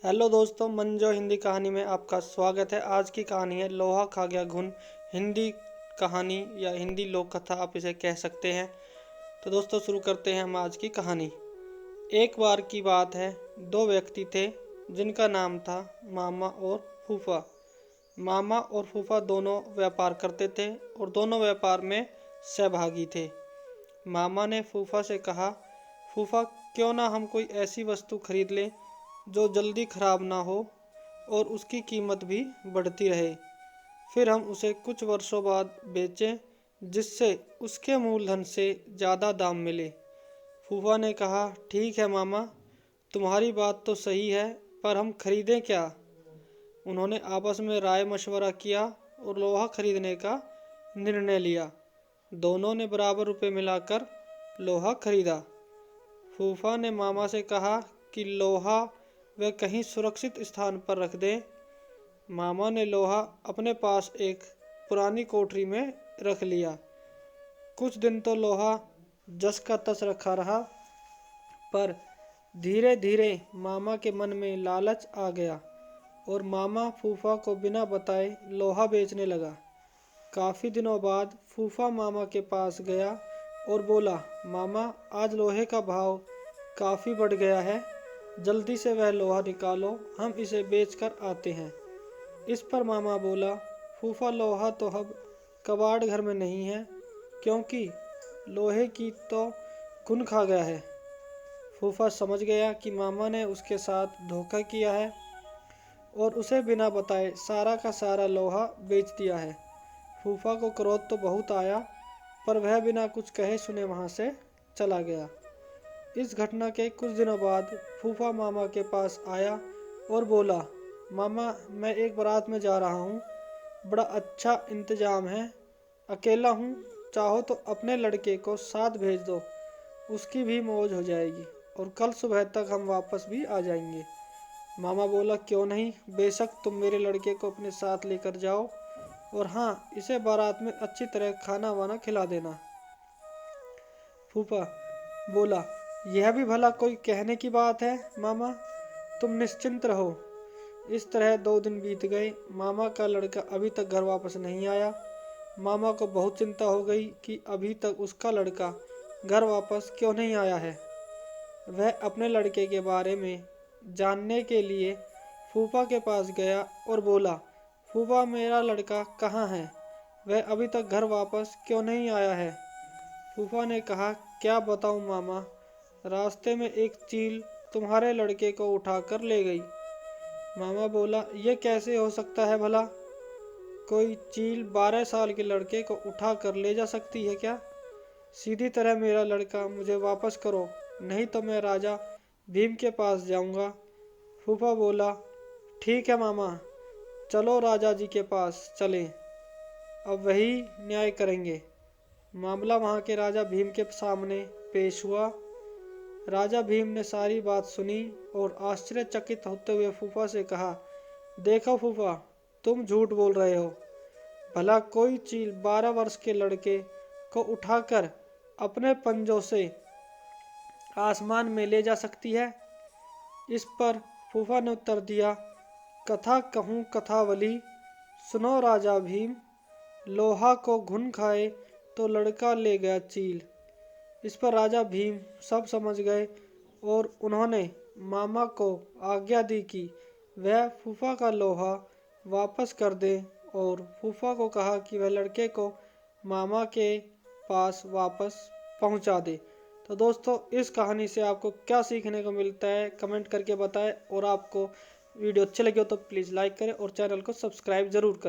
Hello दोस्तों, मंजो हिंदी कहानी में आपका स्वागत है। आज की कहानी है लोहा खा गया घुन। हिंदी कहानी या हिंदी लोक कथा आप इसे कह सकते हैं। तो दोस्तों शुरू करते हैं हम आज की कहानी। एक बार की बात है, दो व्यक्ति थे जिनका नाम था मामा और फूफा। मामा और फूफा दोनों व्यापार करते थे और दोनों व्यापार में सहभागी थे। मामा ने फूफा से कहा, फूफा क्यों ना हम कोई ऐसी वस्तु खरीद लें जो जल्दी खराब ना हो और उसकी कीमत भी बढ़ती रहे। फिर हम उसे कुछ वर्षों बाद बेचें जिससे उसके मूलधन से ज़्यादा दाम मिले। फूफा ने कहा, ठीक है मामा, तुम्हारी बात तो सही है, पर हम खरीदें क्या? उन्होंने आपस में राय मशवरा किया और लोहा खरीदने का निर्णय लिया। दोनों ने बराबर रुपए मिलाकर लोहा खरीदा। फूफा ने मामा से कहा कि लोहा वह कहीं सुरक्षित स्थान पर रख दें। मामा ने लोहा अपने पास एक पुरानी कोठरी में रख लिया। कुछ दिन तो लोहा जस का तस रखा रहा, पर धीरे धीरे मामा के मन में लालच आ गया और मामा फूफा को बिना बताए लोहा बेचने लगा। काफ़ी दिनों बाद फूफा मामा के पास गया और बोला, मामा आज लोहे का भाव काफ़ी बढ़ गया है, जल्दी से वह लोहा निकालो, हम इसे बेचकर आते हैं। इस पर मामा बोला, फूफा लोहा तो अब कबाड़ घर में नहीं है, क्योंकि लोहे की तो घुन खा गया है। फूफा समझ गया कि मामा ने उसके साथ धोखा किया है और उसे बिना बताए सारा का सारा लोहा बेच दिया है। फूफा को क्रोध तो बहुत आया, पर वह बिना कुछ कहे सुने वहाँ से चला गया। इस घटना के कुछ दिनों बाद फूफा मामा के पास आया और बोला, मामा मैं एक बारात में जा रहा हूँ, बड़ा अच्छा इंतजाम है, अकेला हूँ, चाहो तो अपने लड़के को साथ भेज दो, उसकी भी मौज हो जाएगी और कल सुबह तक हम वापस भी आ जाएंगे। मामा बोला, क्यों नहीं, बेशक तुम मेरे लड़के को अपने साथ लेकर जाओ, और हाँ, इसे बारात में अच्छी तरह खाना वाना खिला देना। फूफा बोला, यह भी भला कोई कहने की बात है मामा, तुम निश्चिंत रहो। इस तरह 2 दिन बीत गए। मामा का लड़का अभी तक घर वापस नहीं आया। मामा को बहुत चिंता हो गई कि अभी तक उसका लड़का घर वापस क्यों नहीं आया है। वह अपने लड़के के बारे में जानने के लिए फूफा के पास गया और बोला, फूफा मेरा लड़का कहाँ है, वह अभी तक घर वापस क्यों नहीं आया है? फूफा ने कहा, क्या बताऊँ मामा, रास्ते में एक चील तुम्हारे लड़के को उठाकर ले गई। मामा बोला, ये कैसे हो सकता है भला? कोई चील 12 साल के लड़के को उठा कर ले जा सकती है क्या? सीधी तरह मेरा लड़का मुझे वापस करो, नहीं तो मैं राजा भीम के पास जाऊंगा। फूफा बोला, ठीक है मामा, चलो राजा जी के पास चलें, अब वही न्याय करेंगे। मामला वहाँ के राजा भीम के सामने पेश हुआ। राजा भीम ने सारी बात सुनी और आश्चर्यचकित होते हुए फूफा से कहा, देखो फूफा, तुम झूठ बोल रहे हो। भला कोई चील 12 वर्ष के लड़के को उठाकर अपने पंजों से आसमान में ले जा सकती है? इस पर फूफा ने उत्तर दिया, कथा कहूँ कथावली, सुनो राजा भीम, लोहा को घुन खाए तो लड़का ले गया चील। इस पर राजा भीम सब समझ गए और उन्होंने मामा को आज्ञा दी कि वह फूफा का लोहा वापस कर दे और फूफा को कहा कि वह लड़के को मामा के पास वापस पहुंचा दे। तो दोस्तों, इस कहानी से आपको क्या सीखने को मिलता है कमेंट करके बताएं, और आपको वीडियो अच्छी लगी हो तो प्लीज़ लाइक करें और चैनल को सब्सक्राइब ज़रूर करें।